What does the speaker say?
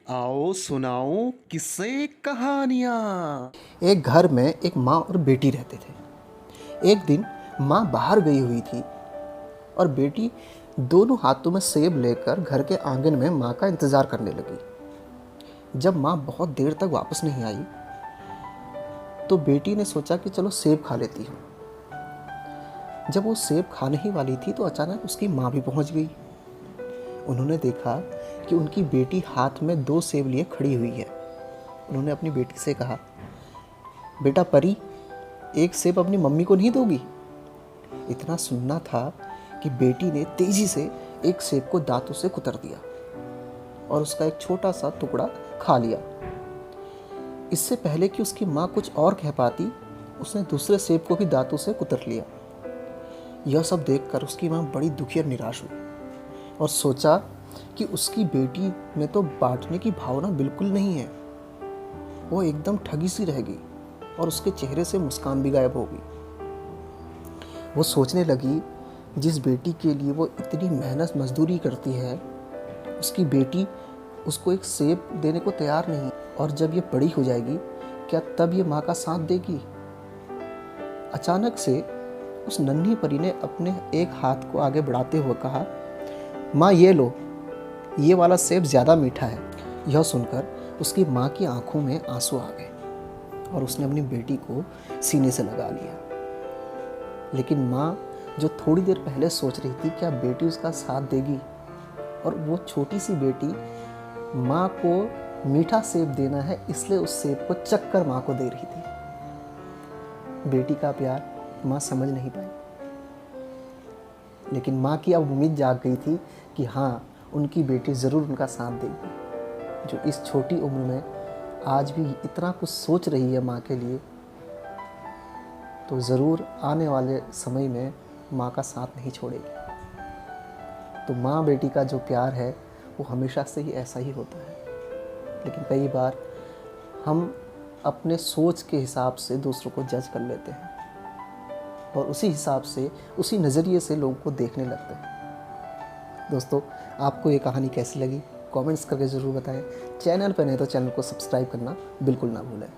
आओ सुनाओ किस्से कहानियाँ। एक घर में एक माँ और बेटी रहते थे। एक दिन माँ बाहर गई हुई थी और बेटी दोनों हाथों में सेब लेकर घर के आंगन में माँ का इंतज़ार करने लगी। जब माँ बहुत देर तक वापस नहीं आई तो बेटी ने सोचा कि चलो सेब खा लेती हूँ। जब वो सेब खाने ही वाली थी तो अचानक उसकी माँ भी पहुँच गई। उन्होंने देखा कि उनकी बेटी हाथ में 2 सेब लिए खड़ी हुई है। उन्होंने अपनी बेटी से कहा, बेटा परी, एक सेब अपनी मम्मी को नहीं दोगी? इतना सुनना था कि बेटी ने तेजी से एक सेब को दांतों से कुतर दिया और उसका एक छोटा सा टुकड़ा खा लिया। इससे पहले कि उसकी माँ कुछ और कह पाती, उसने दूसरे सेब को भी दांतों से कुतर लिया। यह सब देखकर उसकी माँ बड़ी दुखी और निराश हुई और सोचा कि उसकी बेटी में तो बांटने की भावना बिल्कुल नहीं है। वो एकदम ठगी सी रह गई और उसके चेहरे से मुस्कान भी गायब हो गई। वो सोचने लगी, जिस बेटी के लिए वो इतनी मेहनत मजदूरी करती है, उसकी बेटी उसको एक सेब देने को तैयार नहीं, और जब ये बड़ी हो जाएगी क्या तब ये माँ का साथ देगी? अचानक से उस नन्ही परी ने अपने एक हाथ को आगे बढ़ाते हुए कहा, माँ ये लो, ये वाला सेब ज़्यादा मीठा है। यह सुनकर उसकी माँ की आंखों में आंसू आ गए और उसने अपनी बेटी को सीने से लगा लिया। लेकिन माँ, जो थोड़ी देर पहले सोच रही थी क्या बेटी उसका साथ देगी, और वो छोटी सी बेटी माँ को मीठा सेब देना है इसलिए उस सेब को चख कर माँ को दे रही थी। बेटी का प्यार माँ समझ नहीं पाई, लेकिन माँ की अब उम्मीद जाग गई थी कि हाँ, उनकी बेटी ज़रूर उनका साथ देगी। जो इस छोटी उम्र में आज भी इतना कुछ सोच रही है माँ के लिए, तो ज़रूर आने वाले समय में माँ का साथ नहीं छोड़ेगी। तो माँ बेटी का जो प्यार है वो हमेशा से ही ऐसा ही होता है। लेकिन कई बार हम अपने सोच के हिसाब से दूसरों को जज कर लेते हैं और उसी हिसाब से, उसी नज़रिए से लोगों को देखने लगते हैं। दोस्तों, आपको ये कहानी कैसी लगी कमेंट्स करके ज़रूर बताएं। चैनल पर नहीं तो चैनल को सब्सक्राइब करना बिल्कुल ना भूलें।